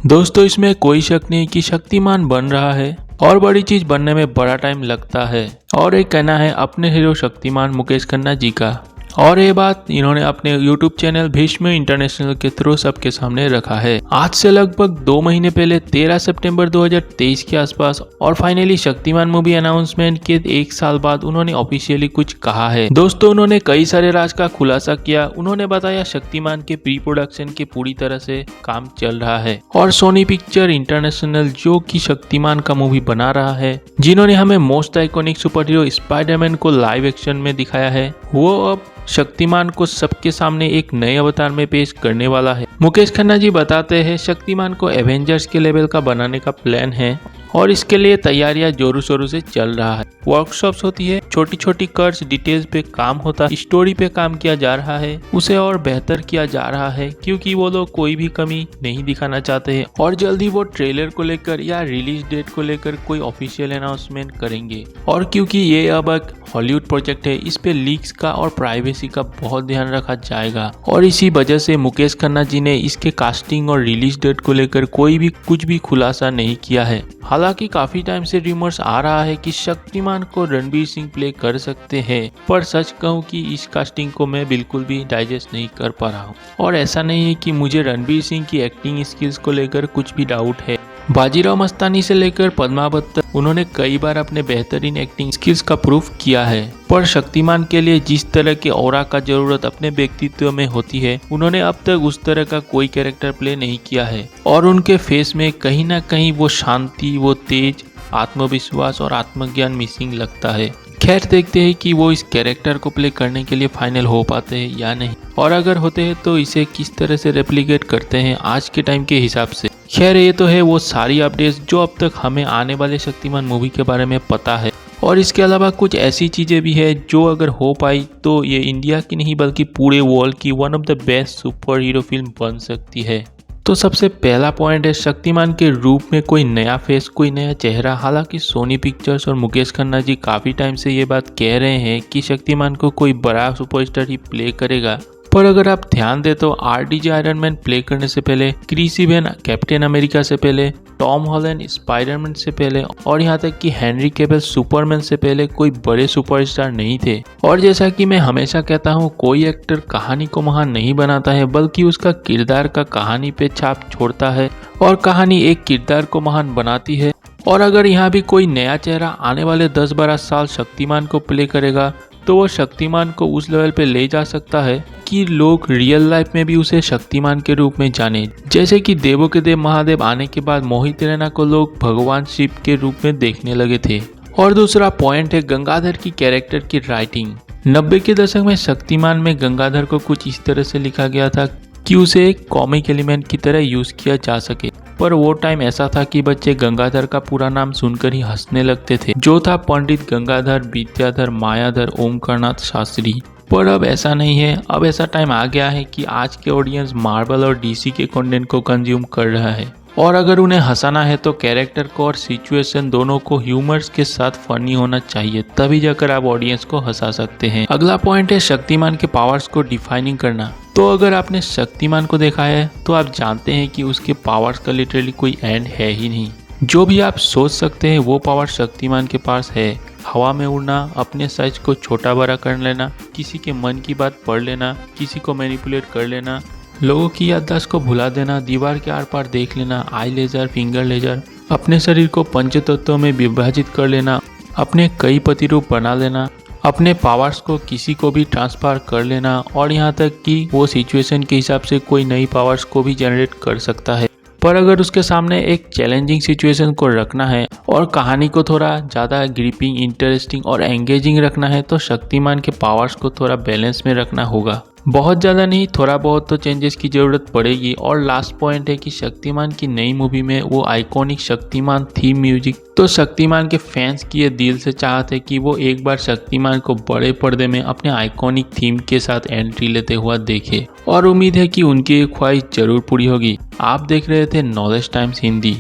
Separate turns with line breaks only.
दोस्तों इसमें कोई शक नहीं कि शक्तिमान बन रहा है और बड़ी चीज बनने में बड़ा टाइम लगता है। और एक कहना है अपने हीरो शक्तिमान मुकेश खन्ना जी का। और ये बात इन्होंने अपने YouTube चैनल भीष्म इंटरनेशनल के थ्रू सबके सामने रखा है। आज से लगभग 2 महीने पहले 13 सितंबर 2023 के आसपास और फाइनली शक्तिमान मूवी अनाउंसमेंट के 1 साल बाद उन्होंने ऑफिशियली कुछ कहा है। दोस्तों उन्होंने कई सारे राज का खुलासा किया। उन्होंने बताया शक्तिमान के प्री प्रोडक्शन के पूरी तरह से काम चल रहा है और सोनी पिक्चर इंटरनेशनल जो कि शक्तिमान का मूवी बना रहा है, जिन्होंने हमें most iconic super hero Spiderman को लाइव एक्शन में दिखाया है, वो अब शक्तिमान को सबके सामने एक नए अवतार में पेश करने वाला है। मुकेश खन्ना जी बताते हैं शक्तिमान को एवेंजर्स के लेवल का बनाने का प्लान है और इसके लिए तैयारियां जोरों शोरों से चल रहा है। वर्कशॉप्स होती है, छोटी छोटी कर्स डिटेल्स पे काम होता है, स्टोरी पे काम किया जा रहा है, उसे और बेहतर किया जा रहा है क्योंकि वो लोग कोई भी कमी नहीं दिखाना चाहते हैं और जल्दी वो ट्रेलर को लेकर या रिलीज डेट को लेकर कोई ऑफिशियल अनाउंसमेंट करेंगे। और क्योंकि ये अब एक हॉलीवुड प्रोजेक्ट है, इस पे लीक्स का और प्राइवेसी का बहुत ध्यान रखा जाएगा और इसी वजह से मुकेश खन्ना जी ने इसके कास्टिंग और रिलीज डेट को लेकर कोई भी कुछ भी खुलासा नहीं किया है। हालांकि काफी टाइम से रूमर्स आ रहा है कि शक्तिमान को रणवीर सिंह प्ले कर सकते हैं, पर सच कहूं कि इस कास्टिंग को मैं बिल्कुल भी डाइजेस्ट नहीं कर पा रहा हूं। और ऐसा नहीं है कि मुझे रणवीर सिंह की एक्टिंग स्किल्स को लेकर कुछ भी डाउट है। बाजीराव मस्तानी से लेकर पद्मावत तक उन्होंने कई बार अपने बेहतरीन एक्टिंग स्किल्स का प्रूफ किया है, पर शक्तिमान के लिए जिस तरह के ऑरा का जरूरत अपने व्यक्तित्व में होती है, उन्होंने अब तक उस तरह का कोई कैरेक्टर प्ले नहीं किया है और उनके फेस में कहीं ना कहीं वो शांति, वो तेज, आत्मविश्वास और आत्मज्ञान मिसिंग लगता है। खैर देखते हैं कि वो इस कैरेक्टर को प्ले करने के लिए फाइनल हो पाते हैं या नहीं, और अगर होते हैं तो इसे किस तरह से रेप्लिकेट करते हैं आज के टाइम के हिसाब से। खैर ये तो है वो सारी अपडेट्स जो अब तक हमें आने वाले शक्तिमान मूवी के बारे में पता है, और इसके अलावा कुछ ऐसी चीजें भी है जो अगर हो पाई तो ये इंडिया की नहीं बल्कि पूरे वर्ल्ड की one of the best super hero film बन सकती है। तो सबसे पहला पॉइंट है शक्तिमान के रूप में कोई नया फेस, कोई नया चेहरा। हालांकि सोनी पिक्चर्स और मुकेश खन्ना जी काफी टाइम से ये बात कह रहे हैं कि शक्तिमान को कोई बड़ा सुपरस्टार ही प्ले करेगा, पर अगर आप ध्यान दे तो RDJ आयरन मैन प्ले करने से पहले, क्रिस इवेंस कैप्टन अमेरिका से पहले, टॉम हॉलैंड स्पाइडरमैन से पहले और यहाँ तक कि हेनरी कैविल सुपरमैन से पहले कोई बड़े सुपरस्टार नहीं थे। और जैसा कि मैं हमेशा कहता हूँ, कोई एक्टर कहानी को महान नहीं बनाता है बल्कि उसका किरदार का कहानी पे छाप छोड़ता है और कहानी एक किरदार को महान बनाती है। और अगर यहाँ भी कोई नया चेहरा आने वाले 10-12 साल शक्तिमान को प्ले करेगा तो वो शक्तिमान को उस लेवल पे ले जा सकता है कि लोग रियल लाइफ में भी उसे शक्तिमान के रूप में जाने। जैसे कि देवों के देव महादेव आने के बाद मोहित रैना को लोग भगवान शिव के रूप में देखने लगे थे। और दूसरा पॉइंट है गंगाधर की कैरेक्टर की राइटिंग। 90 के दशक में शक्तिमान में गंगाधर को कुछ इस तरह से लिखा गया था कि उसे एक कॉमिक एलिमेंट की तरह यूज किया जा सके, पर वो टाइम ऐसा था कि बच्चे गंगाधर का पूरा नाम सुनकर ही हंसने लगते थे, जो था पंडित गंगाधर विद्याधर मायाधर ओमकारनाथ शास्त्री। पर अब ऐसा नहीं है। अब ऐसा टाइम आ गया है कि आज के ऑडियंस मार्वल और DC के कंटेंट को कंज्यूम कर रहा है, और अगर उन्हें हंसाना है तो कैरेक्टर को और सिचुएशन दोनों को ह्यूमर्स के साथ फनी होना चाहिए, तभी जाकर आप ऑडियंस को हंसा सकते हैं। अगला पॉइंट है शक्तिमान के पावर्स को डिफाइनिंग करना। तो अगर आपने शक्तिमान को देखा है तो आप जानते हैं कि उसके पावर्स का लिटरली कोई एंड है ही नहीं। जो भी आप सोच सकते हैं वो पावर शक्तिमान के पास है। हवा में उड़ना, अपने साइज को छोटा बड़ा कर लेना, किसी के मन की बात पढ़ लेना, किसी को मैनिपुलेट कर लेना, लोगों की याददाश्त को भुला देना, दीवार के आर पार देख लेना, आई लेजर, फिंगर लेजर, अपने शरीर को पंच तत्वों में विभाजित कर लेना, अपने कई प्रतिरूप बना लेना, अपने पावर्स को किसी को भी ट्रांसफर कर लेना, और यहाँ तक कि वो सिचुएशन के हिसाब से कोई नई पावर्स को भी जनरेट कर सकता है। पर अगर उसके सामने एक चैलेंजिंग सिचुएशन को रखना है और कहानी को थोड़ा ज़्यादा ग्रिपिंग, इंटरेस्टिंग और एंगेजिंग रखना है तो शक्तिमान के पावर्स को थोड़ा बैलेंस में रखना होगा। बहुत ज़्यादा नहीं, थोड़ा बहुत तो चेंजेस की ज़रूरत पड़ेगी। और लास्ट पॉइंट है कि शक्तिमान की नई मूवी में वो आइकॉनिक शक्तिमान थीम म्यूजिक, तो शक्तिमान के फैंस की ये दिल से चाहत है कि वो एक बार शक्तिमान को बड़े पर्दे में अपने आइकॉनिक थीम के साथ एंट्री लेते हुआ देखे, और उम्मीद है कि उनकी ये ख्वाहिश जरूर पूरी होगी। आप देख रहे थे नॉलेज टाइम्स हिंदी।